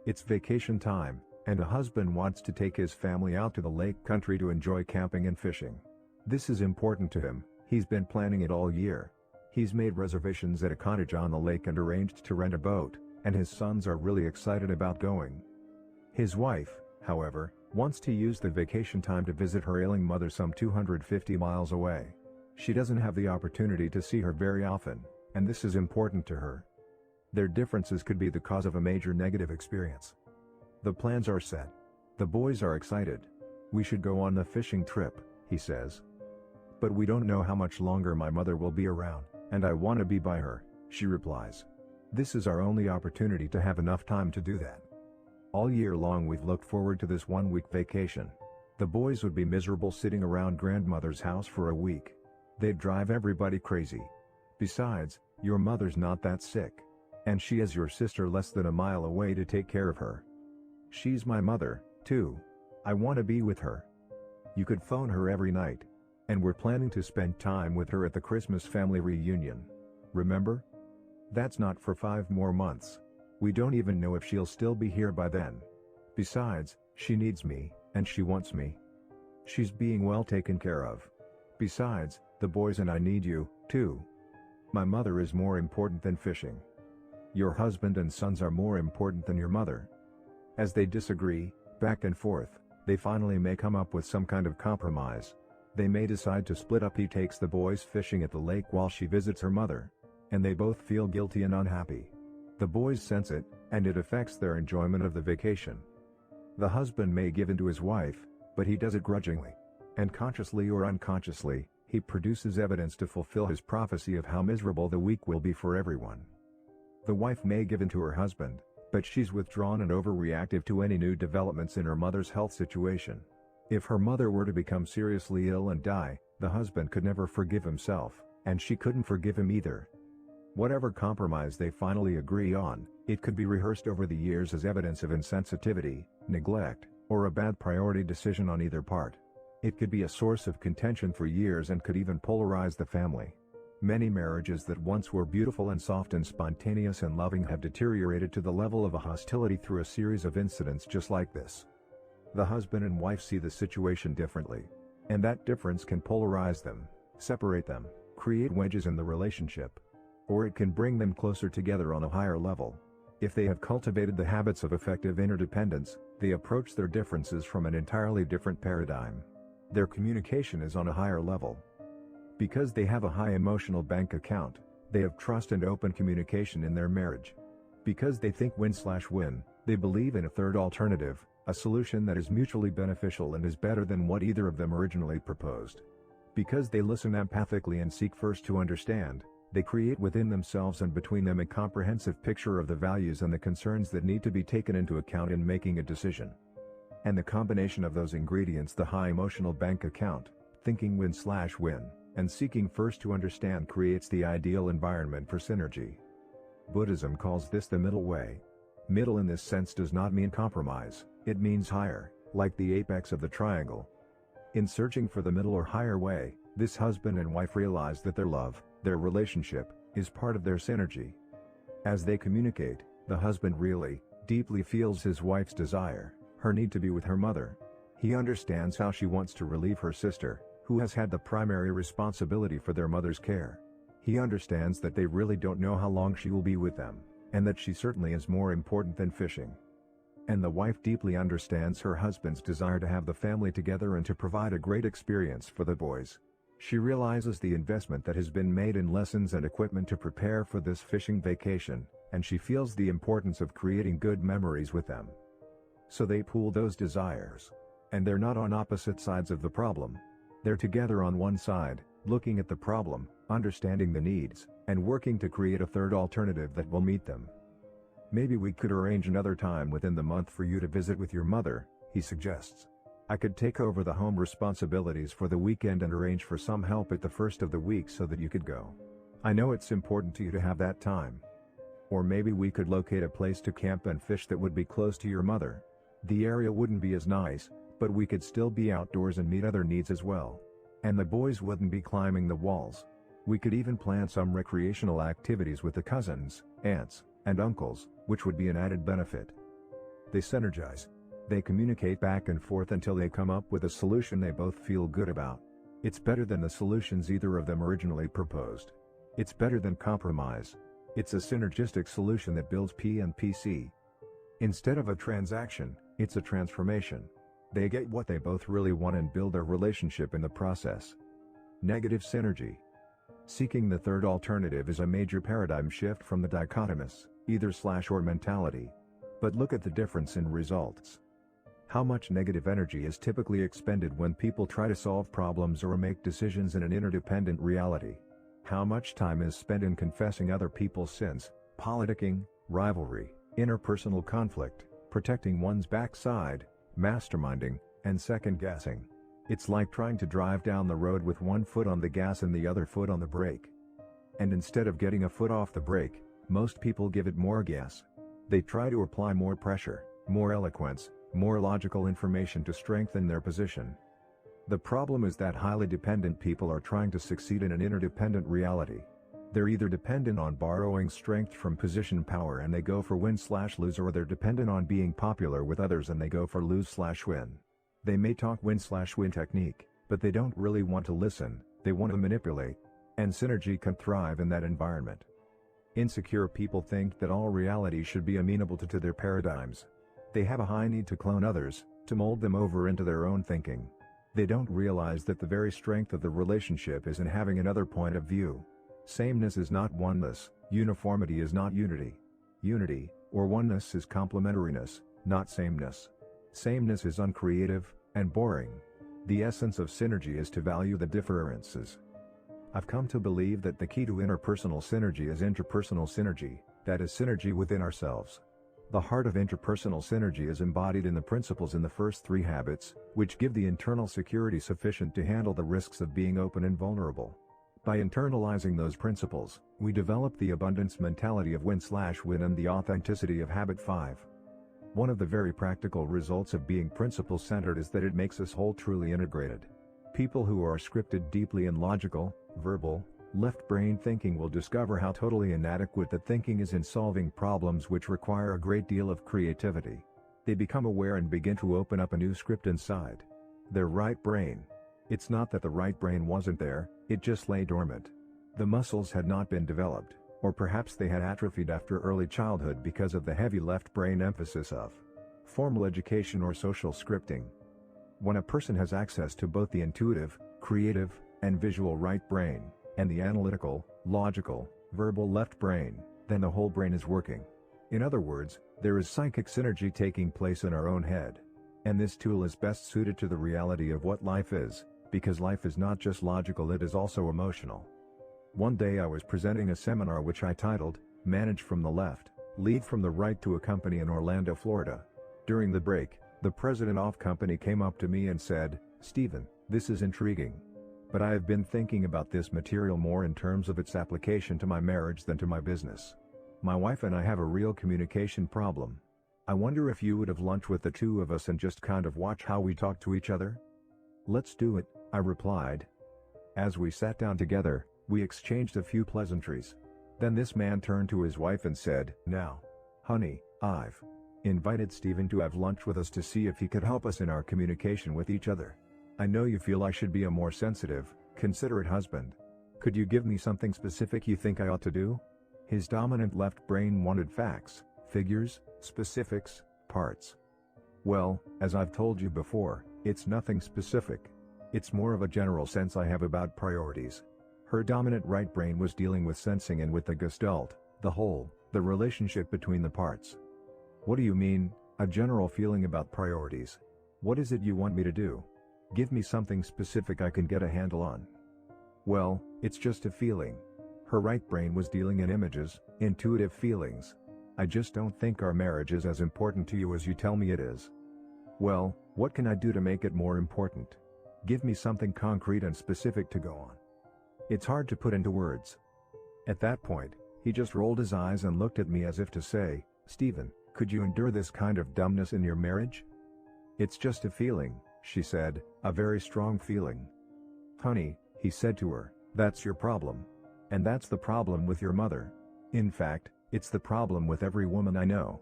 It's vacation time, and a husband wants to take his family out to the lake country to enjoy camping and fishing. This is important to him. He's been planning it all year. He's made reservations at a cottage on the lake and arranged to rent a boat, and his sons are really excited about going. His wife, however, wants to use the vacation time to visit her ailing mother some 250 miles away. She doesn't have the opportunity to see her very often, and this is important to her. Their differences could be the cause of a major negative experience. The plans are set. The boys are excited. "We should go on the fishing trip," he says. "But we don't know how much longer my mother will be around, and I want to be by her," she replies. "This is our only opportunity to have enough time to do that. All year long we've looked forward to this one-week vacation. The boys would be miserable sitting around grandmother's house for a week. They'd drive everybody crazy. Besides, your mother's not that sick. And she has your sister less than a mile away to take care of her. She's my mother, too. I want to be with her. You could phone her every night. And we're planning to spend time with her at the Christmas family reunion. Remember? That's not for 5 more months. We don't even know if she'll still be here by then. Besides, she needs me, and she wants me. She's being well taken care of. Besides, the boys and I need you, too. My mother is more important than fishing. Your husband and sons are more important than your mother." As they disagree, back and forth, they finally may come up with some kind of compromise. They may decide to split up. He takes the boys fishing at the lake while she visits her mother. And they both feel guilty and unhappy. The boys sense it, and it affects their enjoyment of the vacation. The husband may give in to his wife, but he does it grudgingly. And consciously or unconsciously, he produces evidence to fulfill his prophecy of how miserable the week will be for everyone. The wife may give in to her husband, but she's withdrawn and overreactive to any new developments in her mother's health situation. If her mother were to become seriously ill and die, the husband could never forgive himself, and she couldn't forgive him either. Whatever compromise they finally agree on, it could be rehearsed over the years as evidence of insensitivity, neglect, or a bad priority decision on either part. It could be a source of contention for years and could even polarize the family. Many marriages that once were beautiful and soft and spontaneous and loving have deteriorated to the level of a hostility through a series of incidents just like this. The husband and wife see the situation differently. And that difference can polarize them, separate them, create wedges in the relationship. Or it can bring them closer together on a higher level. If they have cultivated the habits of effective interdependence, they approach their differences from an entirely different paradigm. Their communication is on a higher level. Because they have a high emotional bank account, they have trust and open communication in their marriage. Because they think win/win, they believe in a third alternative, a solution that is mutually beneficial and is better than what either of them originally proposed. Because they listen empathically and seek first to understand, they create within themselves and between them a comprehensive picture of the values and the concerns that need to be taken into account in making a decision. And the combination of those ingredients, the high emotional bank account, thinking win/win, and seeking first to understand, creates the ideal environment for synergy. Buddhism calls this the middle way. Middle in this sense does not mean compromise, it means higher, like the apex of the triangle. In searching for the middle or higher way, this husband and wife realize that their love, their relationship, is part of their synergy. As they communicate, the husband really, deeply feels his wife's desire, her need to be with her mother. He understands how she wants to relieve her sister, who has had the primary responsibility for their mother's care. He understands that they really don't know how long she will be with them, and that she certainly is more important than fishing. And the wife deeply understands her husband's desire to have the family together and to provide a great experience for the boys. She realizes the investment that has been made in lessons and equipment to prepare for this fishing vacation, and she feels the importance of creating good memories with them. So they pool those desires. And they're not on opposite sides of the problem. They're together on one side, looking at the problem, understanding the needs, and working to create a third alternative that will meet them. "Maybe we could arrange another time within the month for you to visit with your mother," he suggests. "I could take over the home responsibilities for the weekend and arrange for some help at the first of the week so that you could go. I know it's important to you to have that time. Or maybe we could locate a place to camp and fish that would be close to your mother. The area wouldn't be as nice, but we could still be outdoors and meet other needs as well. And the boys wouldn't be climbing the walls. We could even plan some recreational activities with the cousins, aunts, and uncles, which would be an added benefit." They synergize. They communicate back and forth until they come up with a solution they both feel good about. It's better than the solutions either of them originally proposed. It's better than compromise. It's a synergistic solution that builds P and PC. Instead of a transaction, it's a transformation. They get what they both really want and build their relationship in the process. Negative synergy. Seeking the third alternative is a major paradigm shift from the dichotomous, either/or mentality. But look at the difference in results. How much negative energy is typically expended when people try to solve problems or make decisions in an interdependent reality? How much time is spent in confessing other people's sins, politicking, rivalry, interpersonal conflict, protecting one's backside, masterminding, and second-guessing? It's like trying to drive down the road with one foot on the gas and the other foot on the brake. And instead of getting a foot off the brake, most people give it more gas. They try to apply more pressure, more eloquence, more logical information to strengthen their position. The problem is that highly dependent people are trying to succeed in an interdependent reality. They're either dependent on borrowing strength from position power and they go for win/lose, or they're dependent on being popular with others and they go for lose/win. They may talk win/win technique, but they don't really want to listen, they want to manipulate. And synergy can thrive in that environment. Insecure people think that all reality should be amenable to their paradigms. They have a high need to clone others, to mold them over into their own thinking. They don't realize that the very strength of the relationship is in having another point of view. Sameness is not oneness, uniformity is not unity. Unity, or oneness, is complementariness, not sameness. Sameness is uncreative and boring. The essence of synergy is to value the differences. I've come to believe that the key to interpersonal synergy is interpersonal synergy, that is synergy within ourselves. The heart of interpersonal synergy is embodied in the principles in the first 3 habits, which give the internal security sufficient to handle the risks of being open and vulnerable. By internalizing those principles, we develop the abundance mentality of win/win and the authenticity of habit 5. One of the very practical results of being principle-centered is that it makes us whole, truly integrated. People who are scripted deeply in logical, verbal, left-brain thinking will discover how totally inadequate that thinking is in solving problems which require a great deal of creativity. They become aware and begin to open up a new script inside their right brain. It's not that the right brain wasn't there, it just lay dormant. The muscles had not been developed, or perhaps they had atrophied after early childhood because of the heavy left brain emphasis of formal education or social scripting. When a person has access to both the intuitive, creative, and visual right brain, and the analytical, logical, verbal left brain, then the whole brain is working. In other words, there is psychic synergy taking place in our own head. And this tool is best suited to the reality of what life is, because life is not just logical, it is also emotional. One day I was presenting a seminar which I titled, Manage from the Left, Lead from the Right, to a company in Orlando, Florida. During the break, the president of the company came up to me and said, "Stephen, this is intriguing. But I have been thinking about this material more in terms of its application to my marriage than to my business. My wife and I have a real communication problem. I wonder if you would have lunch with the two of us and just kind of watch how we talk to each other?" "Let's do it," I replied. As we sat down together, we exchanged a few pleasantries. Then this man turned to his wife and said, "Now, honey, I've invited Stephen to have lunch with us to see if he could help us in our communication with each other. I know you feel I should be a more sensitive, considerate husband. Could you give me something specific you think I ought to do?" His dominant left brain wanted facts, figures, specifics, parts. "Well, as I've told you before, it's nothing specific. It's more of a general sense I have about priorities." Her dominant right brain was dealing with sensing and with the gestalt, the whole, the relationship between the parts. "What do you mean, a general feeling about priorities? What is it you want me to do? Give me something specific I can get a handle on." "Well, it's just a feeling." Her right brain was dealing in images, intuitive feelings. "I just don't think our marriage is as important to you as you tell me it is." "Well, what can I do to make it more important? Give me something concrete and specific to go on." "It's hard to put into words." At that point, he just rolled his eyes and looked at me as if to say, "Stephen, could you endure this kind of dumbness in your marriage?" "It's just a feeling," she said, "a very strong feeling." "Honey," he said to her, "that's your problem. And that's the problem with your mother. In fact, it's the problem with every woman I know.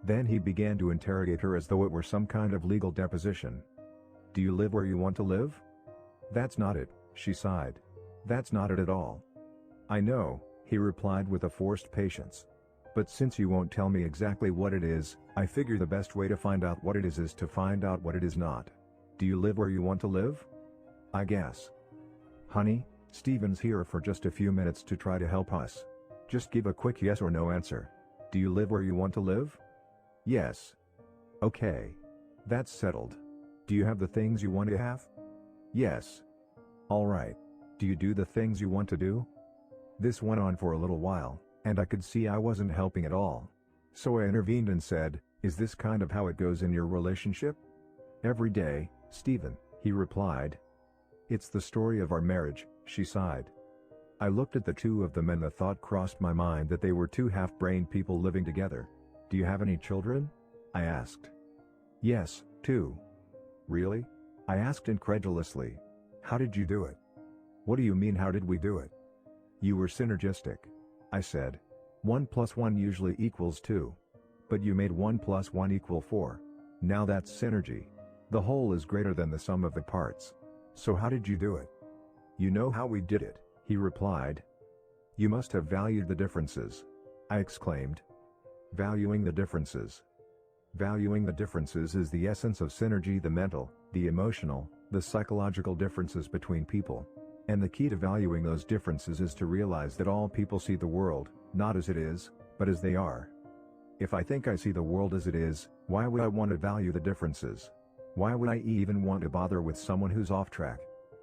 Then he began to interrogate her as though it were some kind of legal deposition. "Do you live where you want to live?" "That's not it," she sighed. "That's not it at all." "I know," he replied with a forced patience. "But since you won't tell me exactly what it is, I figure the best way to find out what it is to find out what it is not. Do you live where you want to live?" "I guess." "Honey, Steven's here for just a few minutes to try to help us. Just give a quick yes or no answer. Do you live where you want to live?" "Yes." "Okay. That's settled. Do you have the things you want to have?" "Yes." "All right. Do you do the things you want to do?" This went on for a little while, and I could see I wasn't helping at all. So I intervened and said, "Is this kind of how it goes in your relationship?" "Every day, Steven," he replied. "It's the story of our marriage," she sighed. I looked at the two of them and the thought crossed my mind that they were two half-brained people living together. "Do you have any children?" I asked. "Yes, two." "Really?" I asked incredulously. "How did you do it?" "What do you mean how did we do it?" "You were synergistic," I said. 1 + 1 usually equals 2. But you made 1 + 1 = 4. Now that's synergy. The whole is greater than the sum of the parts. So how did you do it?" "You know how we did it," he replied. "You must have valued the differences," I exclaimed. "Valuing the differences." Valuing the differences is the essence of synergy, the mental, the emotional, the psychological differences between people. And the key to valuing those differences is to realize that all people see the world, not as it is, but as they are. If I think I see the world as it is, why would I want to value the differences? Why would I even want to bother with someone who's off track?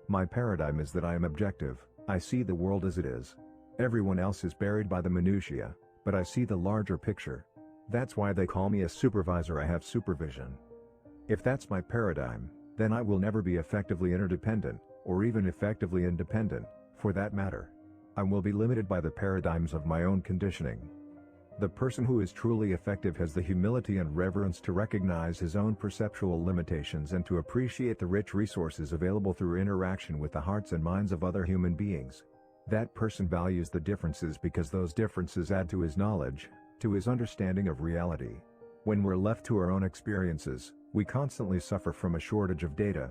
My paradigm is that I am objective. I see the world as it is. Everyone else is buried by the minutiae, but I see the larger picture. That's why they call me a supervisor. I have supervision. If that's my paradigm, then I will never be effectively interdependent, or even effectively independent, for that matter. I will be limited by the paradigms of my own conditioning. The person who is truly effective has the humility and reverence to recognize his own perceptual limitations and to appreciate the rich resources available through interaction with the hearts and minds of other human beings. That person values the differences because those differences add to his knowledge, to his understanding of reality. When we're left to our own experiences, we constantly suffer from a shortage of data.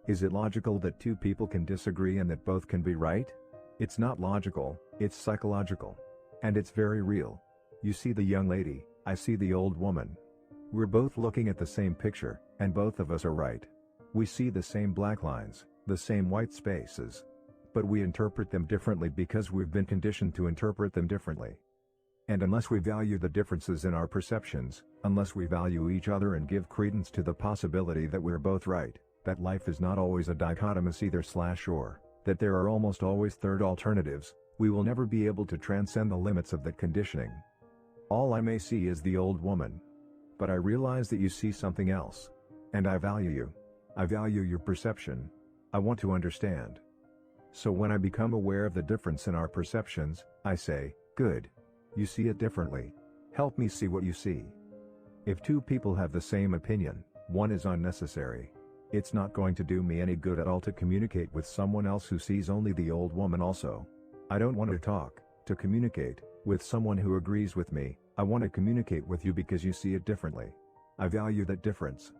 Is it logical that two people can disagree and that both can be right? It's not logical, it's psychological. And it's very real. You see the young lady, I see the old woman. We're both looking at the same picture, and both of us are right. We see the same black lines, the same white spaces. But we interpret them differently because we've been conditioned to interpret them differently. And unless we value the differences in our perceptions, unless we value each other and give credence to the possibility that we're both right, that life is not always a dichotomous either/or, that there are almost always third alternatives, we will never be able to transcend the limits of that conditioning. All I may see is the old woman. But I realize that you see something else. And I value you. I value your perception. I want to understand. So when I become aware of the difference in our perceptions, I say, "Good. You see it differently. Help me see what you see." If two people have the same opinion, one is unnecessary. It's not going to do me any good at all to communicate with someone else who sees only the old woman also. I don't want to communicate, with someone who agrees with me. I want to communicate with you because you see it differently. I value that difference.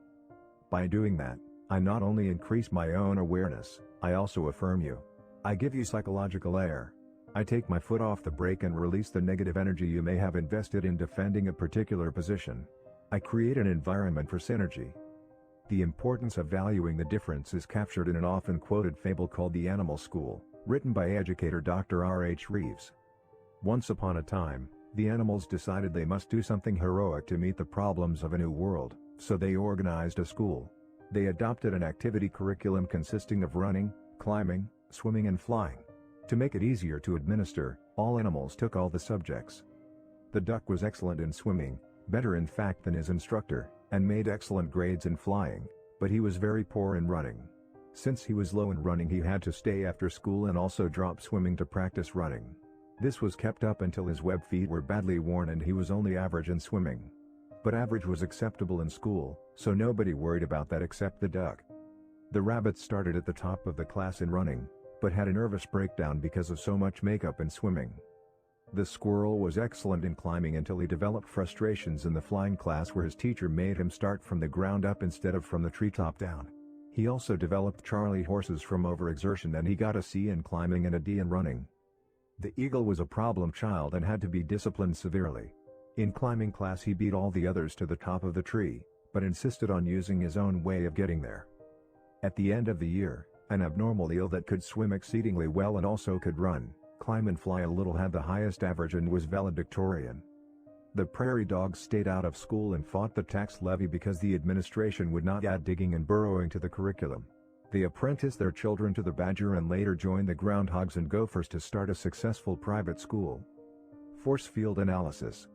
By doing that, I not only increase my own awareness, I also affirm you. I give you psychological air. I take my foot off the brake and release the negative energy you may have invested in defending a particular position. I create an environment for synergy. The importance of valuing the difference is captured in an often quoted fable called The Animal School, written by educator Dr. R.H. Reeves. Once upon a time, the animals decided they must do something heroic to meet the problems of a new world, so they organized a school. They adopted an activity curriculum consisting of running, climbing, swimming and flying. To make it easier to administer, all animals took all the subjects. The duck was excellent in swimming, better in fact than his instructor, and made excellent grades in flying, but he was very poor in running. Since he was low in running, he had to stay after school and also drop swimming to practice running. This was kept up until his web feet were badly worn and he was only average in swimming. But average was acceptable in school, so nobody worried about that except the duck. The rabbit started at the top of the class in running, but had a nervous breakdown because of so much makeup in swimming. The squirrel was excellent in climbing until he developed frustrations in the flying class where his teacher made him start from the ground up instead of from the treetop down. He also developed Charlie horses from overexertion and he got a C in climbing and a D in running. The eagle was a problem child and had to be disciplined severely. In climbing class he beat all the others to the top of the tree, but insisted on using his own way of getting there. At the end of the year, an abnormal eel that could swim exceedingly well and also could run, climb and fly a little had the highest average and was valedictorian. The prairie dogs stayed out of school and fought the tax levy because the administration would not add digging and burrowing to the curriculum. They apprenticed their children to the badger and later joined the groundhogs and gophers to start a successful private school. Force field analysis.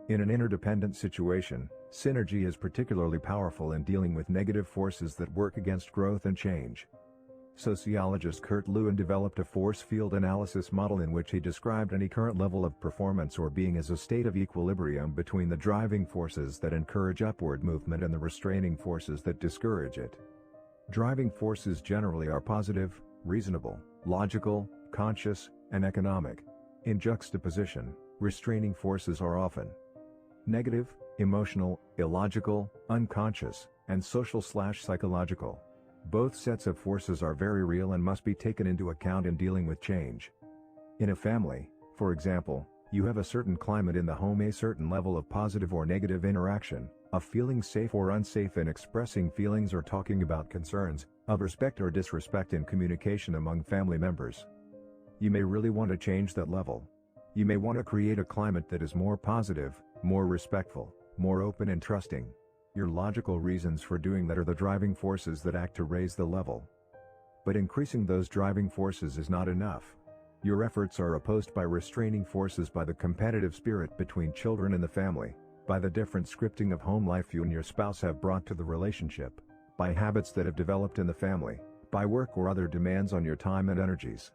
In an interdependent situation, synergy is particularly powerful in dealing with negative forces that work against growth and change. Sociologist Kurt Lewin developed a force field analysis model in which he described any current level of performance or being as a state of equilibrium between the driving forces that encourage upward movement and the restraining forces that discourage it. Driving forces generally are positive, reasonable, logical, conscious, and economic. In juxtaposition, restraining forces are often negative, emotional, illogical, unconscious, and social/psychological. Both sets of forces are very real and must be taken into account in dealing with change. In a family, for example, you have a certain climate in the home, a certain level of positive or negative interaction, of feeling safe or unsafe in expressing feelings or talking about concerns, of respect or disrespect in communication among family members. You may really want to change that level. You may want to create a climate that is more positive, more respectful, more open and trusting. Your logical reasons for doing that are the driving forces that act to raise the level. But increasing those driving forces is not enough. Your efforts are opposed by restraining forces, by the competitive spirit between children and the family, by the different scripting of home life you and your spouse have brought to the relationship, by habits that have developed in the family, by work or other demands on your time and energies.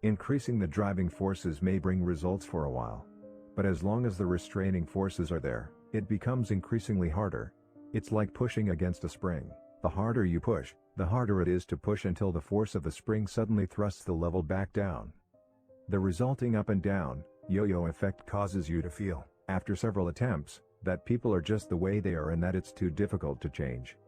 Increasing the driving forces may bring results for a while. But as long as the restraining forces are there, it becomes increasingly harder. It's like pushing against a spring. The harder you push, the harder it is to push until the force of the spring suddenly thrusts the level back down. The resulting up and down, yo-yo effect causes you to feel, after several attempts, that people are just the way they are and that it's too difficult to change.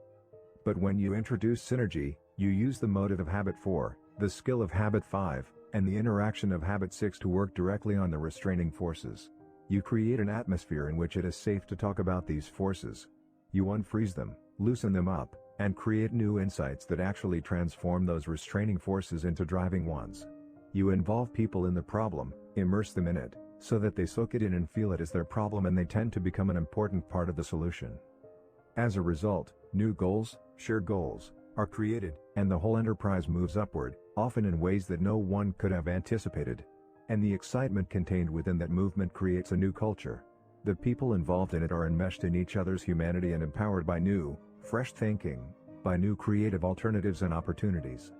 But when you introduce synergy, you use the motive of habit 4, the skill of habit 5, and the interaction of habit 6 to work directly on the restraining forces. You create an atmosphere in which it is safe to talk about these forces. You unfreeze them, loosen them up, and create new insights that actually transform those restraining forces into driving ones. You involve people in the problem, immerse them in it, so that they soak it in and feel it as their problem, and they tend to become an important part of the solution. As a result, new goals, shared goals, are created, and the whole enterprise moves upward, often in ways that no one could have anticipated. And the excitement contained within that movement creates a new culture. The people involved in it are enmeshed in each other's humanity and empowered by new, fresh thinking, by new creative alternatives and opportunities.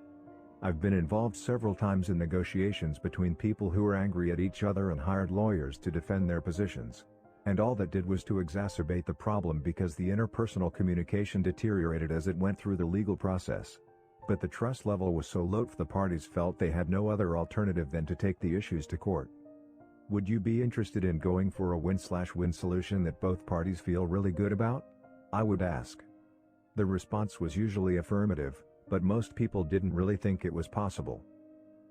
I've been involved several times in negotiations between people who were angry at each other and hired lawyers to defend their positions. And all that did was to exacerbate the problem because the interpersonal communication deteriorated as it went through the legal process. But the trust level was so low the parties felt they had no other alternative than to take the issues to court. Would you be interested in going for a win/win solution that both parties feel really good about? I would ask. The response was usually affirmative, but most people didn't really think it was possible.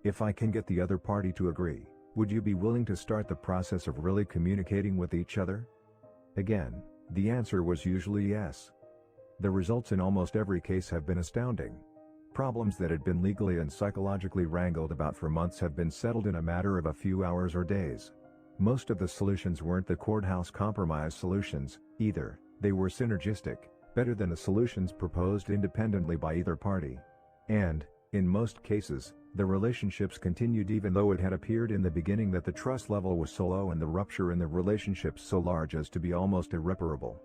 If I can get the other party to agree, would you be willing to start the process of really communicating with each other? Again, the answer was usually yes. The results in almost every case have been astounding. Problems that had been legally and psychologically wrangled about for months have been settled in a matter of a few hours or days. Most of the solutions weren't the courthouse compromise solutions, either. They were synergistic, better than the solutions proposed independently by either party. And, in most cases, the relationships continued even though it had appeared in the beginning that the trust level was so low and the rupture in the relationships so large as to be almost irreparable.